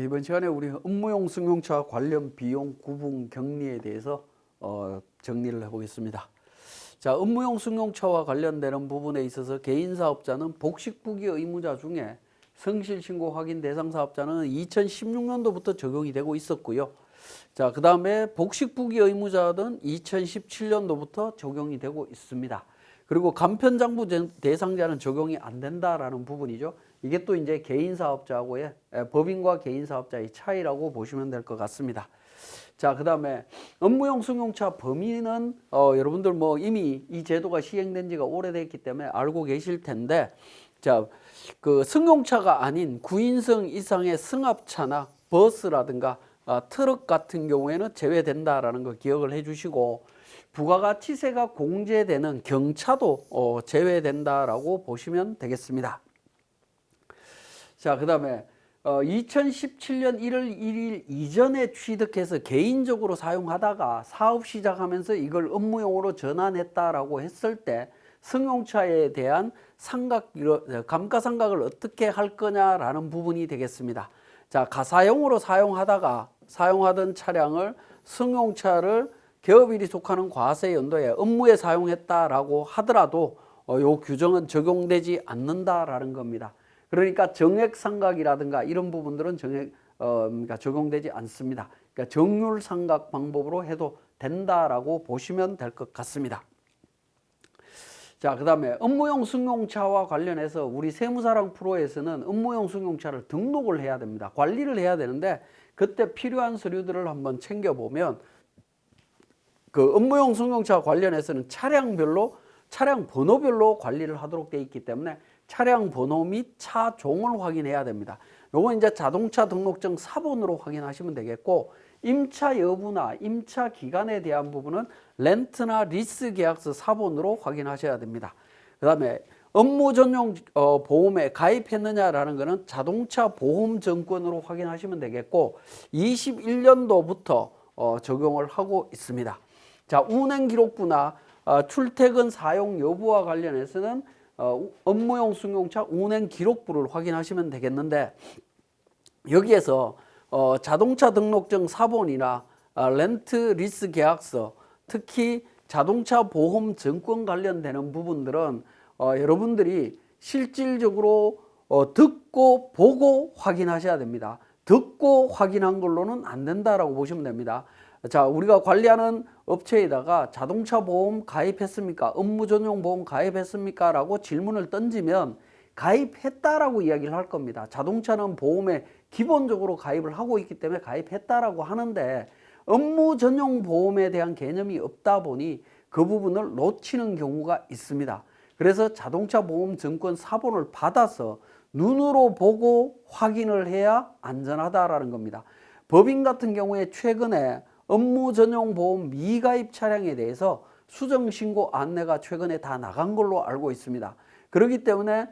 이번 시간에 우리 업무용 승용차 관련 비용 구분 격리에 대해서 정리를 해보겠습니다. 자, 업무용 승용차와 관련되는 부분에 있어서 개인 사업자는 복식부기 의무자 중에 성실신고 확인 대상 사업자는 2016년도부터 적용이 되고 있었고요. 자, 그 다음에 복식부기 의무자는 2017년도부터 적용이 되고 있습니다. 그리고 간편장부 대상자는 적용이 안 된다라는 부분이죠. 이게 또 이제 개인 사업자하고의 법인과 개인 사업자의 차이라고 보시면 될 것 같습니다. 자, 그 다음에 업무용 승용차 범위는 여러분들 뭐 이미 이 제도가 시행된 지가 오래됐기 때문에 알고 계실 텐데, 자, 그 승용차가 아닌 9인승 이상의 승합차나 버스라든가 트럭 같은 경우에는 제외된다라는 거 기억을 해주시고, 부가가치세가 공제되는 경차도 제외된다라고 보시면 되겠습니다. 자, 그 다음에 2017년 1월 1일 이전에 취득해서 개인적으로 사용하다가 사업 시작하면서 이걸 업무용으로 전환했다라고 했을 때 승용차에 대한 감가상각을 어떻게 할 거냐라는 부분이 되겠습니다. 자, 가사용으로 사용하던 차량을 승용차를 개업일이 속하는 과세 연도에 업무에 사용했다라고 하더라도 요 규정은 적용되지 않는다라는 겁니다. 그러니까 정액상각이라든가 이런 부분들은 그러니까 적용되지 않습니다. 그러니까 정률상각 방법으로 해도 된다라고 보시면 될 것 같습니다. 자, 그 다음에 업무용 승용차와 관련해서 우리 세무사랑 프로에서는 업무용 승용차를 등록을 해야 됩니다. 관리를 해야 되는데 그때 필요한 서류들을 한번 챙겨보면 그 업무용 승용차 관련해서는 차량 번호별로 관리를 하도록 되어 있기 때문에 차량 번호 및 차종을 확인해야 됩니다. 요거 이제 자동차 등록증 사본으로 확인하시면 되겠고, 임차 여부나 임차 기간에 대한 부분은 렌트나 리스 계약서 사본으로 확인하셔야 됩니다. 그 다음에 업무 전용 보험에 가입했느냐라는 것은 자동차 보험 증권으로 확인하시면 되겠고, 21년도부터 적용을 하고 있습니다. 자, 운행 기록부나 출퇴근 사용 여부와 관련해서는 업무용 승용차 운행 기록부를 확인하시면 되겠는데, 여기에서 자동차 등록증 사본이나 렌트 리스 계약서, 특히 자동차 보험 증권 관련되는 부분들은 여러분들이 실질적으로 듣고 보고 확인하셔야 됩니다. 듣고 확인한 걸로는 안 된다라고 보시면 됩니다. 자, 우리가 관리하는 업체에다가 자동차 보험 가입했습니까? 업무 전용 보험 가입했습니까? 라고 질문을 던지면 가입했다라고 이야기를 할 겁니다. 자동차는 보험에 기본적으로 가입을 하고 있기 때문에 가입했다라고 하는데, 업무 전용 보험에 대한 개념이 없다 보니 그 부분을 놓치는 경우가 있습니다. 그래서 자동차 보험 증권 사본을 받아서 눈으로 보고 확인을 해야 안전하다라는 겁니다. 법인 같은 경우에 최근에 업무 전용 보험 미가입 차량에 대해서 수정신고 안내가 최근에 다 나간 걸로 알고 있습니다. 그렇기 때문에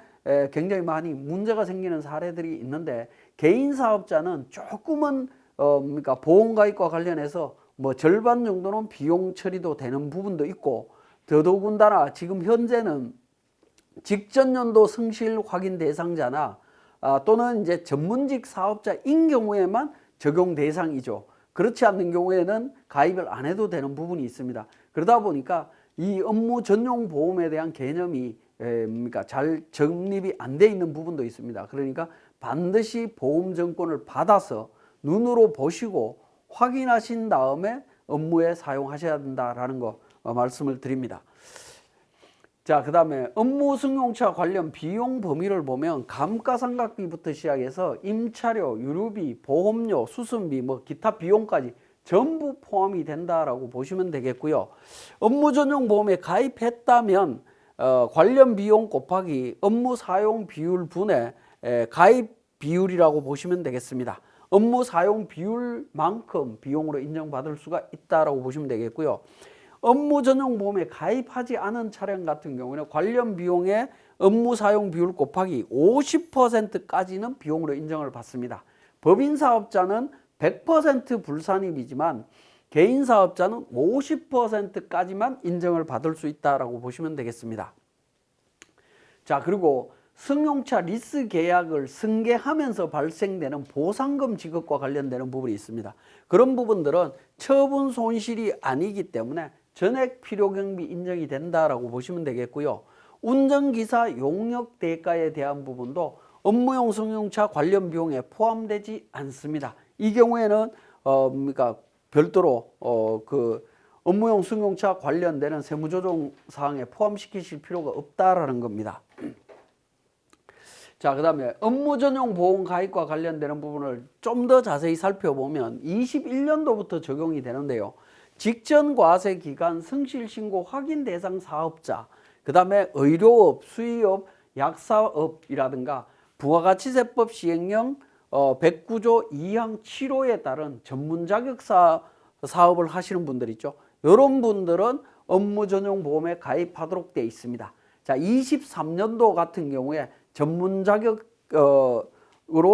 굉장히 많이 문제가 생기는 사례들이 있는데, 개인 사업자는 조금은 그러니까 보험가입과 관련해서 뭐 절반 정도는 비용 처리도 되는 부분도 있고, 더더군다나 지금 현재는 직전 연도 성실 확인 대상자나 또는 이제 전문직 사업자인 경우에만 적용 대상이죠. 그렇지 않는 경우에는 가입을 안 해도 되는 부분이 있습니다. 그러다 보니까 이 업무 전용 보험에 대한 개념이 그러니까 잘 정립이 안 돼 있는 부분도 있습니다. 그러니까 반드시 보험 증권을 받아서 눈으로 보시고 확인하신 다음에 업무에 사용하셔야 된다라는 거 말씀을 드립니다. 자, 그 다음에 업무 승용차 관련 비용 범위를 보면 감가상각비부터 시작해서 임차료, 유류비, 보험료, 수선비, 뭐 기타 비용까지 전부 포함이 된다라고 보시면 되겠고요. 업무 전용 보험에 가입했다면 관련 비용 곱하기 업무 사용 비율 분의 가입 비율이라고 보시면 되겠습니다. 업무 사용 비율만큼 비용으로 인정받을 수가 있다라고 보시면 되겠고요. 업무 전용 보험에 가입하지 않은 차량 같은 경우는 관련 비용의 업무 사용 비율 곱하기 50%까지는 비용으로 인정을 받습니다. 법인 사업자는 100% 불산입이지만 개인 사업자는 50%까지만 인정을 받을 수 있다라고 보시면 되겠습니다. 자, 그리고 승용차 리스 계약을 승계하면서 발생되는 보상금 지급과 관련되는 부분이 있습니다. 그런 부분들은 처분 손실이 아니기 때문에 전액 필요경비 인정이 된다라고 보시면 되겠고요. 운전기사 용역 대가에 대한 부분도 업무용 승용차 관련 비용에 포함되지 않습니다. 이 경우에는 그러니까 별도로 그 업무용 승용차 관련되는 세무조정 사항에 포함시키실 필요가 없다라는 겁니다. 자, 그 다음에 업무전용 보험 가입과 관련되는 부분을 좀 더 자세히 살펴보면 21년도부터 적용이 되는데요. 직전 과세 기간 성실신고 확인 대상 사업자, 그 다음에 의료업, 수의업, 약사업이라든가 부가가치세법 시행령 109조 2항 7호에 따른 전문자격사 사업을 하시는 분들 있죠. 이런 분들은 업무전용보험에 가입하도록 되어 있습니다. 자, 23년도 같은 경우에 전문 자격으로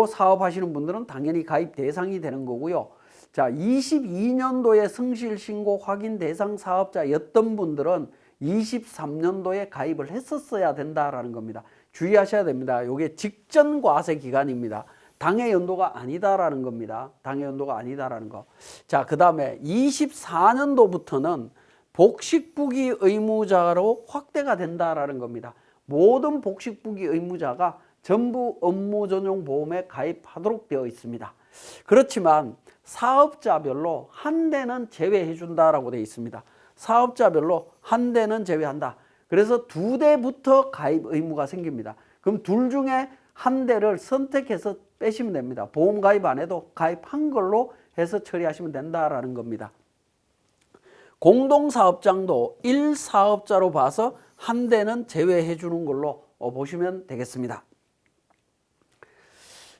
사업하시는 분들은 당연히 가입 대상이 되는 거고요. 자, 22년도에 성실신고 확인 대상 사업자였던 분들은 23년도에 가입을 했었어야 된다라는 겁니다. 주의하셔야 됩니다. 이게 직전 과세 기간입니다. 당해 연도가 아니다라는 겁니다. 당해 연도가 아니다라는 거. 자, 그 다음에 24년도부터는 복식부기 의무자로 확대가 된다라는 겁니다. 모든 복식부기 의무자가 전부 업무전용 보험에 가입하도록 되어 있습니다. 그렇지만 사업자별로 한 대는 제외해 준다라고 되어 있습니다. 사업자별로 한 대는 제외한다. 그래서 두 대부터 가입 의무가 생깁니다. 그럼 둘 중에 한 대를 선택해서 빼시면 됩니다. 보험 가입 안 해도 가입한 걸로 해서 처리하시면 된다라는 겁니다. 공동사업장도 1사업자로 봐서 한 대는 제외해 주는 걸로 보시면 되겠습니다.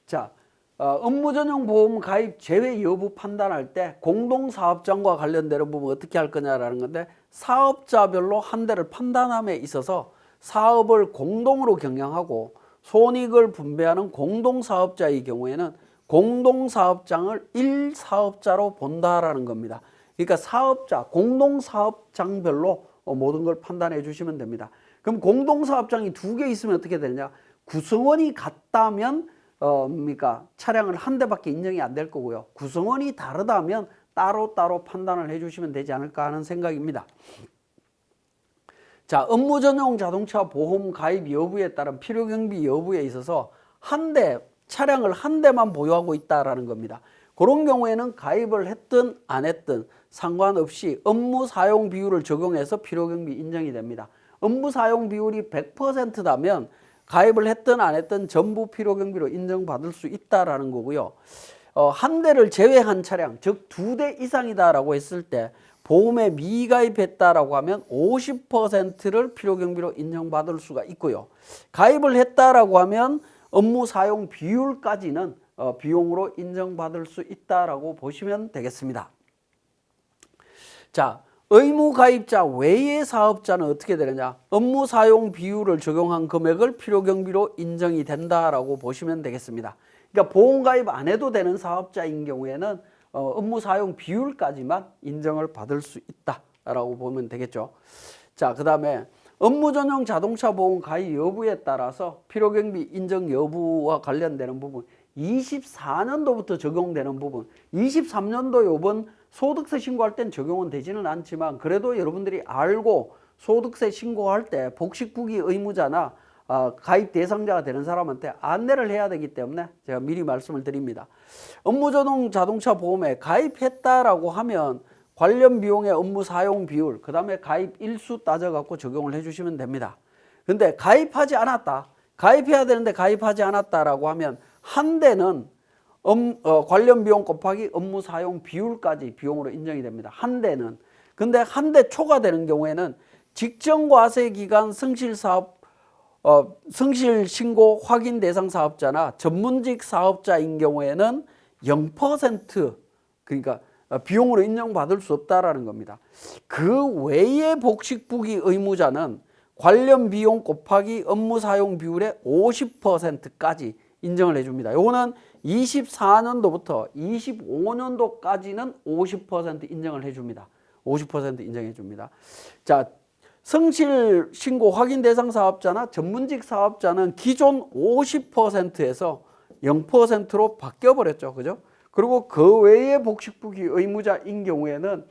자, 업무전용 보험 가입 제외 여부 판단할 때 공동사업장과 관련되는 부분 어떻게 할 거냐라는 건데, 사업자별로 한 대를 판단함에 있어서 사업을 공동으로 경영하고 손익을 분배하는 공동사업자의 경우에는 공동사업장을 1사업자로 본다라는 겁니다. 그러니까 사업자, 공동사업장별로 모든 걸 판단해 주시면 됩니다. 그럼 공동사업장이 두 개 있으면 어떻게 되냐? 구성원이 같다면 그러니까 차량을 한 대밖에 인정이 안 될 거고요. 구성원이 다르다면 따로따로 판단을 해 주시면 되지 않을까 하는 생각입니다. 자, 업무전용 자동차 보험 가입 여부에 따른 필요경비 여부에 있어서 한 대, 차량을 한 대만 보유하고 있다라는 겁니다. 그런 경우에는 가입을 했든 안 했든 상관없이 업무 사용 비율을 적용해서 필요경비 인정이 됩니다. 업무 사용 비율이 100%다면 가입을 했든 안 했든 전부 필요경비로 인정받을 수 있다라는 거고요. 한 대를 제외한 차량, 즉 두 대 이상이다라고 했을 때 보험에 미가입했다라고 하면 50%를 필요경비로 인정받을 수가 있고요. 가입을 했다라고 하면 업무 사용 비율까지는 비용으로 인정받을 수 있다라고 보시면 되겠습니다. 자, 의무 가입자 외의 사업자는 어떻게 되느냐? 업무 사용 비율을 적용한 금액을 필요경비로 인정이 된다라고 보시면 되겠습니다. 그러니까 보험 가입 안 해도 되는 사업자인 경우에는 업무 사용 비율까지만 인정을 받을 수 있다라고 보면 되겠죠. 자, 그 다음에 업무 전용 자동차 보험 가입 여부에 따라서 필요경비 인정 여부와 관련되는 부분, 24년도부터 적용되는 부분, 23년도 이번 소득세 신고할 땐 적용은 되지는 않지만 그래도 여러분들이 알고 소득세 신고할 때 복식부기 의무자나 가입 대상자가 되는 사람한테 안내를 해야 되기 때문에 제가 미리 말씀을 드립니다. 업무전용 자동차 보험에 가입했다라고 하면 관련 비용의 업무 사용 비율, 그 다음에 가입 일수 따져갖고 적용을 해주시면 됩니다. 근데 가입하지 않았다, 가입해야 되는데 가입하지 않았다라고 하면 한 대는 관련 비용 곱하기 업무 사용 비율까지 비용으로 인정이 됩니다. 한 대는. 근데 한 대 초과되는 경우에는 직전 과세 기간 성실 신고 확인 대상 사업자나 전문직 사업자인 경우에는 0% 그러니까 비용으로 인정받을 수 없다라는 겁니다. 그 외의 복식부기 의무자는 관련 비용 곱하기 업무 사용 비율의 50%까지 인정을 해줍니다. 요거는 24년도부터 25년도까지는 50% 인정을 해줍니다. 50% 인정해 줍니다. 자, 성실 신고 확인 대상 사업자나 전문직 사업자는 기존 50%에서 0%로 바뀌어 버렸죠. 그죠? 그리고 그 외의 복식부기 의무자인 경우에는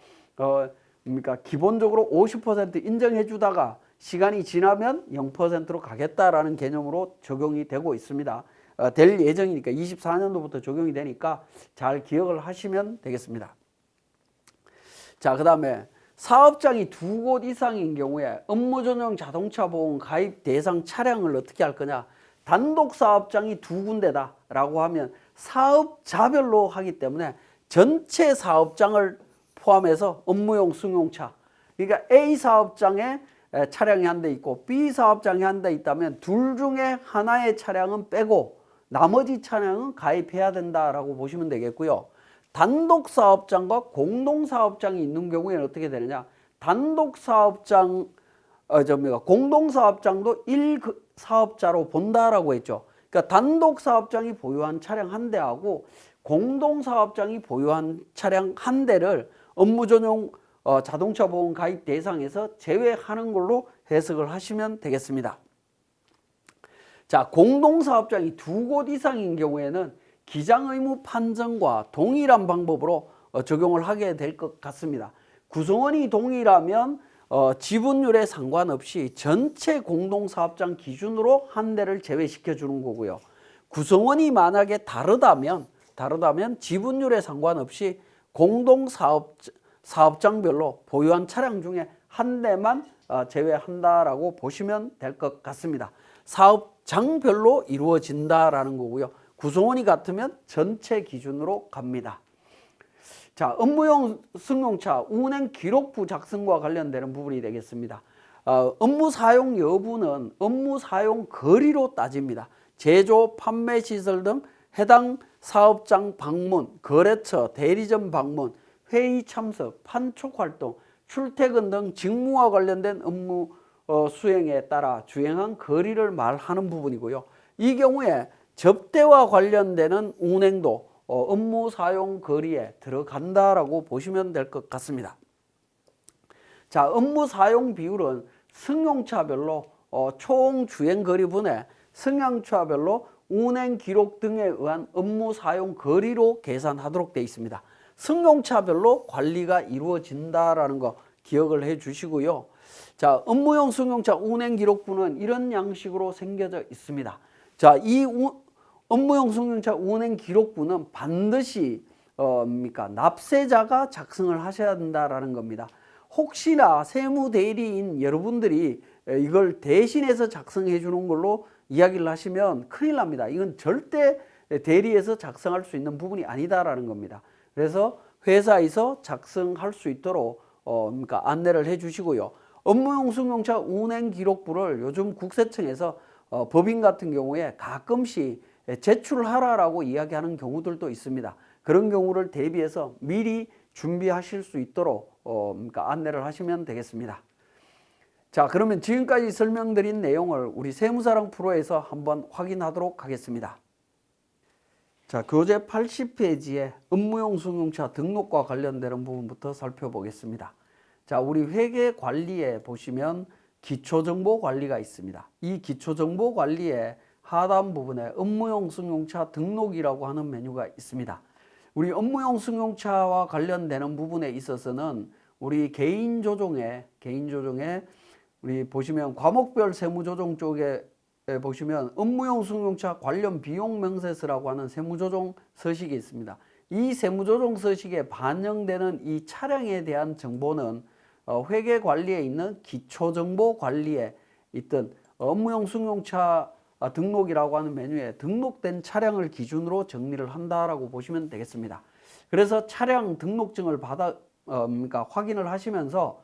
기본적으로 50% 인정해 주다가 시간이 지나면 0%로 가겠다라는 개념으로 적용이 되고 있습니다. 될 예정이니까 24년도부터 적용이 되니까 잘 기억을 하시면 되겠습니다. 자, 그 다음에 사업장이 2곳 이상인 경우에 업무전용 자동차 보험 가입 대상 차량을 어떻게 할 거냐. 단독 사업장이 2군데다 라고 하면 사업자별로 하기 때문에 전체 사업장을 포함해서 업무용 승용차, 그러니까 A 사업장에 차량이 한 대 있고 B 사업장이 한 대 있다면 둘 중에 하나의 차량은 빼고 나머지 차량은 가입해야 된다라고 보시면 되겠고요. 단독 사업장과 공동 사업장이 있는 경우에는 어떻게 되느냐? 단독 사업장 공동 사업장도 1사업자로 본다라고 했죠. 그러니까 단독 사업장이 보유한 차량 한 대하고 공동 사업장이 보유한 차량 한 대를 업무 전용 자동차 보험 가입 대상에서 제외하는 걸로 해석을 하시면 되겠습니다. 자, 공동 사업장이 2곳 이상인 경우에는 기장 의무 판정과 동일한 방법으로 적용을 하게 될 것 같습니다. 구성원이 동일하면 지분율에 상관없이 전체 공동사업장 기준으로 한 대를 제외시켜 주는 거고요. 구성원이 만약에 다르다면 지분율에 상관없이 공동사업장별로 보유한 차량 중에 한 대만 제외한다라고 보시면 될 것 같습니다. 사업장별로 이루어진다라는 거고요. 구성원이 같으면 전체 기준으로 갑니다. 자, 업무용 승용차 운행 기록부 작성과 관련되는 부분이 되겠습니다. 업무 사용 여부는 업무 사용 거리로 따집니다. 제조, 판매 시설 등 해당 사업장 방문, 거래처, 대리점 방문, 회의 참석, 판촉 활동, 출퇴근 등 직무와 관련된 업무 수행에 따라 주행한 거리를 말하는 부분이고요. 이 경우에 접대와 관련되는 운행도 업무 사용 거리에 들어간다라고 보시면 될 것 같습니다. 자, 업무 사용 비율은 승용차별로 총 주행 거리분의 승용차별로 운행 기록 등에 의한 업무 사용 거리로 계산하도록 되어 있습니다. 승용차별로 관리가 이루어진다라는 거 기억을 해 주시고요. 자, 업무용 승용차 운행 기록부는 이런 양식으로 생겨져 있습니다. 자, 이 업무용 승용차 운행 기록부는 반드시 납세자가 작성을 하셔야 된다라는 겁니다. 혹시나 세무대리인 여러분들이 이걸 대신해서 작성해 주는 걸로 이야기를 하시면 큰일 납니다. 이건 절대 대리에서 작성할 수 있는 부분이 아니다라는 겁니다. 그래서 회사에서 작성할 수 있도록 안내를 해 주시고요. 업무용 승용차 운행 기록부를 요즘 국세청에서 법인 같은 경우에 가끔씩 제출하라라고 이야기하는 경우들도 있습니다. 그런 경우를 대비해서 미리 준비하실 수 있도록 안내를 하시면 되겠습니다. 자, 그러면 지금까지 설명드린 내용을 우리 세무사랑 프로에서 한번 확인하도록 하겠습니다. 자, 교재 80페이지에 업무용 승용차 등록과 관련되는 부분부터 살펴보겠습니다. 자, 우리 회계관리에 보시면 기초정보관리가 있습니다. 이 기초정보관리에 하단 부분에 업무용 승용차 등록이라고 하는 메뉴가 있습니다. 우리 업무용 승용차와 관련되는 부분에 있어서는 우리 개인조정에 우리 보시면 과목별 세무조정 쪽에 보시면 업무용 승용차 관련 비용 명세서라고 하는 세무조정 서식이 있습니다. 이 세무조정 서식에 반영되는 이 차량에 대한 정보는 회계관리에 있는 기초정보관리에 있던 업무용 승용차 등록이라고 하는 메뉴에 등록된 차량을 기준으로 정리를 한다라고 보시면 되겠습니다. 그래서 차량 등록증을 확인을 하시면서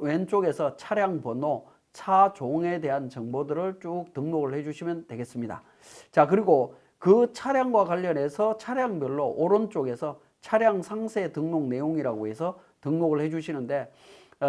왼쪽에서 차량 번호, 차종에 대한 정보들을 쭉 등록을 해주시면 되겠습니다. 자, 그리고 그 차량과 관련해서 차량별로 오른쪽에서 차량 상세 등록 내용이라고 해서 등록을 해주시는데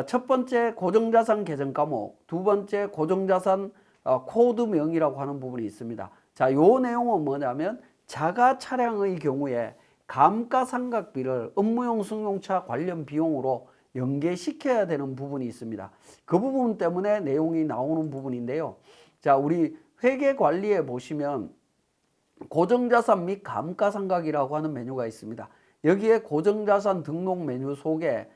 첫 번째 고정자산 계정 과목, 두 번째 고정자산 코드명이라고 하는 부분이 있습니다. 자, 요 내용은 뭐냐면 자가 차량의 경우에 감가상각비를 업무용 승용차 관련 비용으로 연계시켜야 되는 부분이 있습니다. 그 부분 때문에 내용이 나오는 부분인데요. 자, 우리 회계관리에 보시면 고정자산 및 감가상각이라고 하는 메뉴가 있습니다. 여기에 고정자산 등록 메뉴 속에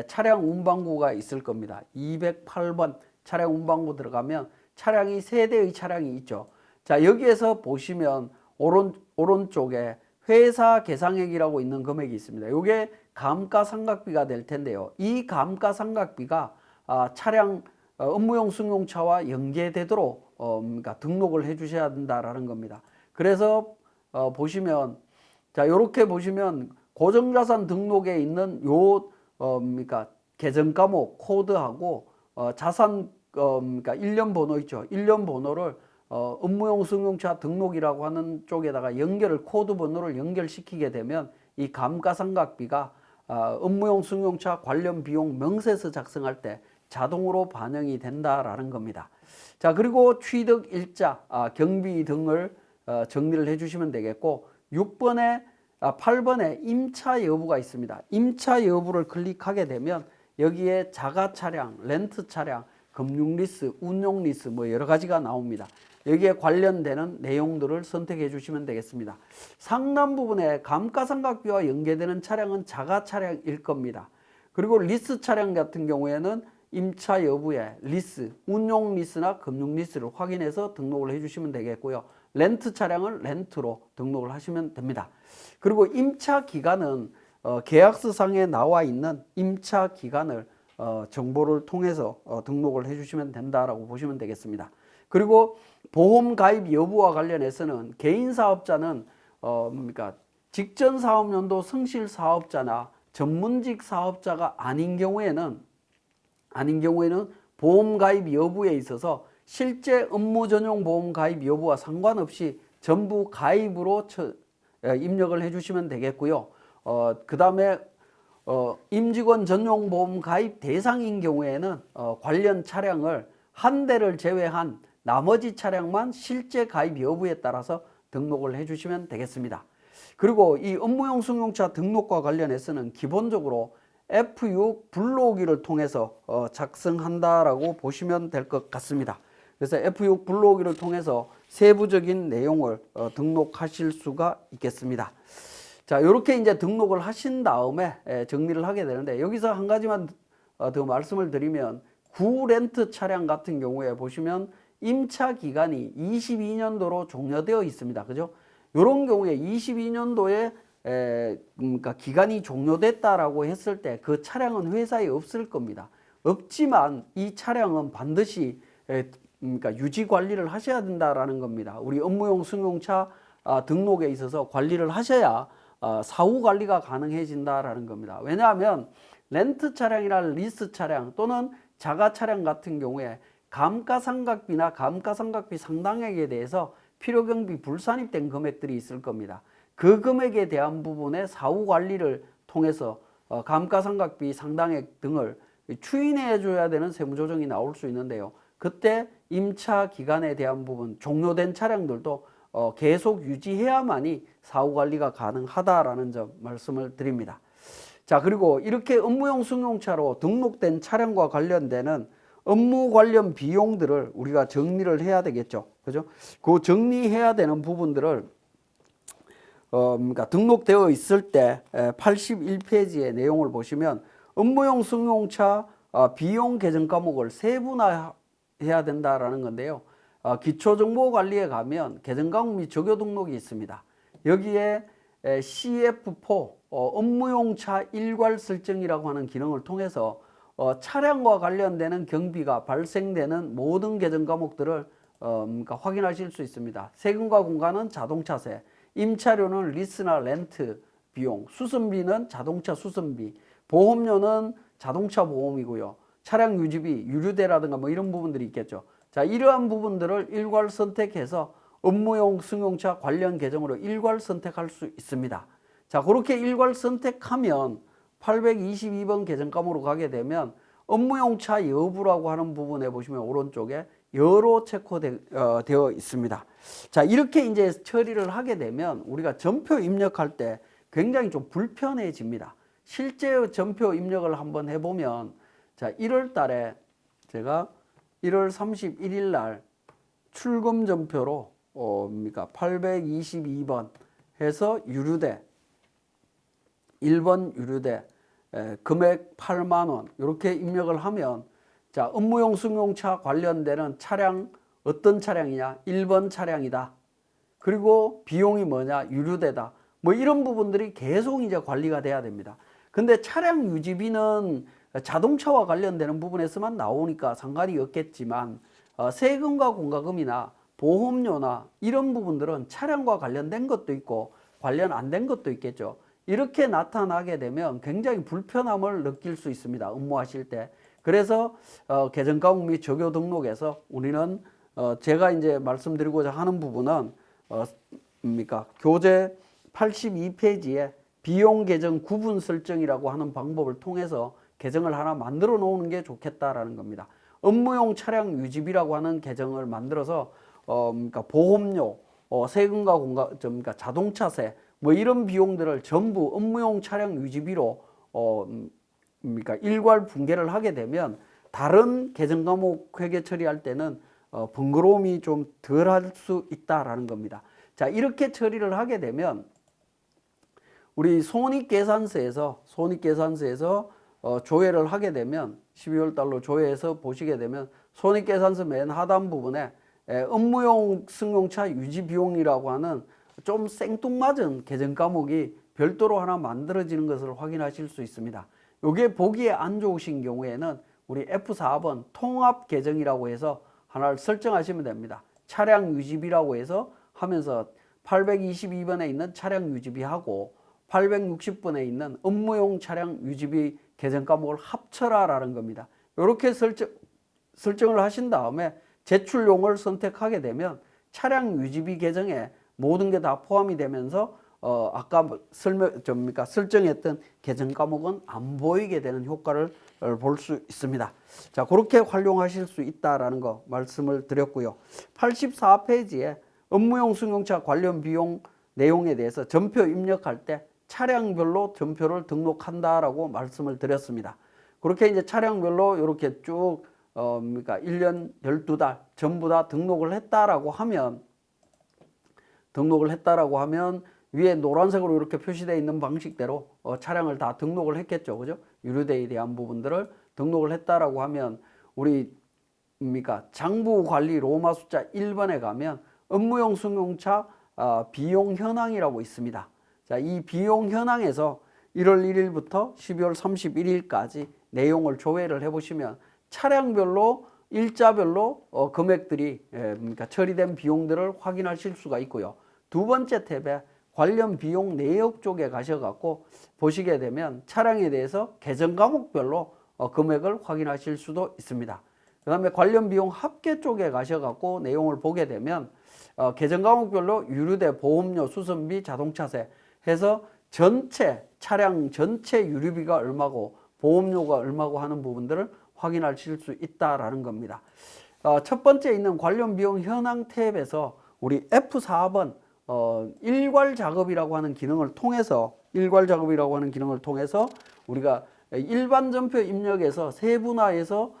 차량 운반구가 있을 겁니다. 208번 차량 운반구 들어가면 차량이 3대의 차량이 있죠. 자, 여기에서 보시면 오른쪽에 회사 계상액이라고 있는 금액이 있습니다. 이게 감가상각비가 될 텐데요. 이 감가상각비가 차량 업무용 승용차와 연계되도록 그러니까 등록을 해 주셔야 된다라는 겁니다. 그래서 보시면 자, 요렇게 보시면 고정자산 등록에 있는 그러니까 계정 과목 코드하고 자산 그러니까 일련 번호 있죠. 일련 번호를 업무용 승용차 등록이라고 하는 쪽에다가 코드 번호를 연결시키게 되면 이 감가상각비가 업무용 승용차 관련 비용 명세서 작성할 때 자동으로 반영이 된다라는 겁니다. 자, 그리고 취득 일자, 경비 등을 정리를 해주시면 되겠고 8번에 임차 여부가 있습니다. 임차 여부를 클릭하게 되면 여기에 자가 차량, 렌트 차량, 금융 리스, 운용 리스 뭐 여러 가지가 나옵니다. 여기에 관련되는 내용들을 선택해 주시면 되겠습니다. 상단 부분에 감가상각비와 연계되는 차량은 자가 차량일 겁니다. 그리고 리스 차량 같은 경우에는 임차 여부에 리스, 운용 리스나 금융 리스를 확인해서 등록을 해 주시면 되겠고요. 렌트 차량을 렌트로 등록을 하시면 됩니다. 그리고 임차 기간은 계약서상에 나와 있는 임차 기간을 정보를 통해서 등록을 해 주시면 된다라고 보시면 되겠습니다. 그리고 보험 가입 여부와 관련해서는 개인 사업자는 그러니까 직전 사업연도 성실 사업자나 전문직 사업자가 아닌 경우에는 보험 가입 여부에 있어서 실제 업무 전용 보험 가입 여부와 상관없이 전부 가입으로 입력을 해 주시면 되겠고요. 그 다음에 임직원 전용 보험 가입 대상인 경우에는 관련 차량을 한 대를 제외한 나머지 차량만 실제 가입 여부에 따라서 등록을 해 주시면 되겠습니다. 그리고 이 업무용 승용차 등록과 관련해서는 기본적으로 F6 불러오기를 통해서 작성한다라고 보시면 될 것 같습니다. 그래서 F6 불러오기를 통해서 세부적인 내용을 등록하실 수가 있겠습니다. 자, 이렇게 이제 등록을 하신 다음에 정리를 하게 되는데 여기서 한 가지만 더 말씀을 드리면 구렌트 차량 같은 경우에 보시면 임차 기간이 22년도로 종료되어 있습니다. 그죠? 이런 경우에 22년도에 그러니까 기간이 종료됐다라고 했을 때 그 차량은 회사에 없을 겁니다. 없지만 이 차량은 반드시 그러니까 유지 관리를 하셔야 된다라는 겁니다. 우리 업무용 승용차 등록에 있어서 관리를 하셔야 사후 관리가 가능해진다라는 겁니다. 왜냐하면 렌트 차량이나 리스 차량 또는 자가 차량 같은 경우에 감가상각비나 감가상각비 상당액에 대해서 필요경비 불산입된 금액들이 있을 겁니다. 그 금액에 대한 부분의 사후 관리를 통해서 감가상각비 상당액 등을 추인해 줘야 되는 세무조정이 나올 수 있는데요. 그때 임차 기간에 대한 부분, 종료된 차량들도 계속 유지해야만이 사후 관리가 가능하다라는 점 말씀을 드립니다. 자, 그리고 이렇게 업무용 승용차로 등록된 차량과 관련되는 업무 관련 비용들을 우리가 정리를 해야 되겠죠. 그죠? 그 정리해야 되는 부분들을 그러니까 등록되어 있을 때 81페이지의 내용을 보시면 업무용 승용차 비용 계정 과목을 세분화해야 된다라는 건데요. 기초정보관리에 가면 계정 과목 및 적요 등록이 있습니다. 여기에 CF4 업무용차 일괄 설정이라고 하는 기능을 통해서 차량과 관련되는 경비가 발생되는 모든 계정 과목들을 그러니까 확인하실 수 있습니다. 세금과 공과는 자동차세, 임차료는 리스나 렌트 비용, 수선비는 자동차 수선비, 보험료는 자동차 보험이고요. 차량 유지비, 유류대라든가 뭐 이런 부분들이 있겠죠. 자, 이러한 부분들을 일괄 선택해서 업무용 승용차 관련 계정으로 일괄 선택할 수 있습니다. 자, 그렇게 일괄 선택하면 822번 계정 과목으로 가게 되면 업무용차 여부라고 하는 부분에 보시면 오른쪽에 여로 체크되어 있습니다. 자, 이렇게 이제 처리를 하게 되면 우리가 전표 입력할 때 굉장히 좀 불편해집니다. 실제 전표 입력을 한번 해보면 자 1월 달에 제가 1월 31일 날 출금 전표로 822번 해서 유류대 1번 유류대 금액 8만 원 이렇게 입력을 하면 자 업무용 승용차 관련되는 차량 어떤 차량이냐 1번 차량이다. 그리고 비용이 뭐냐 유류대다. 뭐 이런 부분들이 계속 이제 관리가 돼야 됩니다. 근데 차량 유지비는 자동차와 관련되는 부분에서만 나오니까 상관이 없겠지만 세금과 공과금이나 보험료나 이런 부분들은 차량과 관련된 것도 있고 관련 안 된 것도 있겠죠. 이렇게 나타나게 되면 굉장히 불편함을 느낄 수 있습니다. 업무하실 때. 그래서 개정과목 및 조교 등록에서 우리는 제가 이제 말씀드리고자 하는 부분은 교재 82페이지에 비용 계정 구분 설정이라고 하는 방법을 통해서 계정을 하나 만들어 놓는 게 좋겠다라는 겁니다. 업무용 차량 유지비라고 하는 계정을 만들어서 보험료, 세금과 자동차세 뭐 이런 비용들을 전부 업무용 차량 유지비로 일괄 분계를 하게 되면 다른 계정 과목 회계 처리할 때는 번거로움이 좀 덜 할 수 있다라는 겁니다. 자, 이렇게 처리를 하게 되면 우리 손익계산서에서 조회를 하게 되면 12월 달로 조회해서 보시게 되면 손익계산서 맨 하단 부분에 업무용 승용차 유지 비용이라고 하는 좀 생뚱맞은 계정 과목이 별도로 하나 만들어지는 것을 확인하실 수 있습니다. 이게 보기에 안 좋으신 경우에는 우리 F4번 통합 계정이라고 해서 하나를 설정하시면 됩니다. 차량 유지비라고 해서 하면서 822번에 있는 차량 유지비하고 860번에 있는 업무용 차량 유지비 계정 과목을 합쳐라라는 겁니다. 이렇게 설정을 하신 다음에 제출용을 선택하게 되면 차량 유지비 계정에 모든 게 다 포함이 되면서 아까 설정했던 계정 과목은 안 보이게 되는 효과를 볼 수 있습니다. 자, 그렇게 활용하실 수 있다라는 거 말씀을 드렸고요. 84페이지에 업무용 승용차 관련 비용 내용에 대해서 전표 입력할 때 차량별로 전표를 등록한다라고 말씀을 드렸습니다. 그렇게 이제 차량별로 이렇게 쭉 1년 12달 전부 다 등록을 했다라고 하면 위에 노란색으로 이렇게 표시되어 있는 방식대로 차량을 다 등록을 했겠죠. 그죠? 유류대에 대한 부분들을 등록을 했다라고 하면 우리 장부 관리 로마 숫자 1번에 가면 업무용 승용차 비용 현황이라고 있습니다. 자, 이 비용 현황에서 1월 1일부터 12월 31일까지 내용을 조회를 해보시면 차량별로 일자별로 금액들이 처리된 비용들을 확인하실 수가 있고요. 두 번째 탭에 관련 비용 내역 쪽에 가셔갖고 보시게 되면 차량에 대해서 계정 과목별로 금액을 확인하실 수도 있습니다. 그 다음에 관련 비용 합계 쪽에 가셔갖고 내용을 보게 되면 계정 과목별로 유류대, 보험료, 수선비, 자동차세 해서 차량 전체 유류비가 얼마고 보험료가 얼마고 하는 부분들을 확인하실 수 있다라는 겁니다. 첫 번째 있는 관련 비용 현황 탭에서 우리 F4번 일괄 작업이라고 하는 기능을 통해서 우리가 일반 전표 입력에서 세분화해서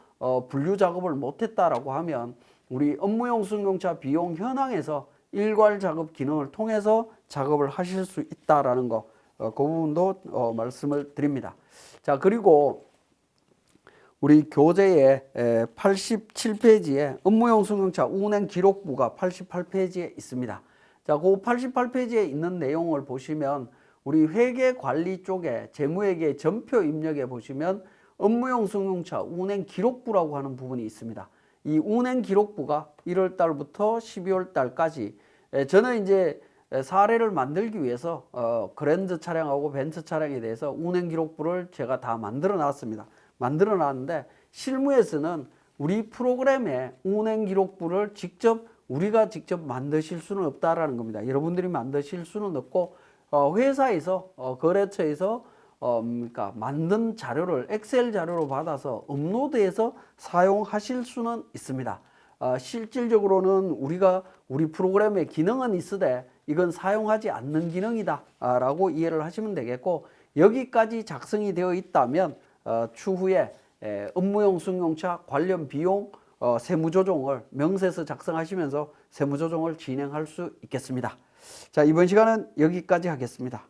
분류 작업을 못했다라고 하면 우리 업무용 승용차 비용 현황에서 일괄 작업 기능을 통해서 작업을 하실 수 있다라는 거, 그 부분도 말씀을 드립니다. 자, 그리고 우리 교재의 87페이지에 업무용 승용차 운행 기록부가 88페이지에 있습니다. 자, 그 88페이지에 있는 내용을 보시면 우리 회계 관리 쪽에 재무회계 전표 입력에 보시면 업무용 승용차 운행 기록부라고 하는 부분이 있습니다. 이 운행 기록부가 1월 달부터 12월 달까지 저는 이제 사례를 만들기 위해서 그랜저 차량하고 벤츠 차량에 대해서 운행 기록부를 제가 다 만들어 놨습니다. 만들어 놨는데 실무에서는 우리 프로그램에 운행 기록부를 우리가 직접 만드실 수는 없다라는 겁니다. 여러분들이 만드실 수는 없고 회사에서 거래처에서 만든 자료를 엑셀 자료로 받아서 업로드해서 사용하실 수는 있습니다. 실질적으로는 우리 프로그램에 기능은 있으되 이건 사용하지 않는 기능이다 라고 이해를 하시면 되겠고, 여기까지 작성이 되어 있다면 추후에 업무용 승용차 관련 비용 세무조정을 명세서 작성하시면서 세무조정을 진행할 수 있겠습니다. 자, 이번 시간은 여기까지 하겠습니다.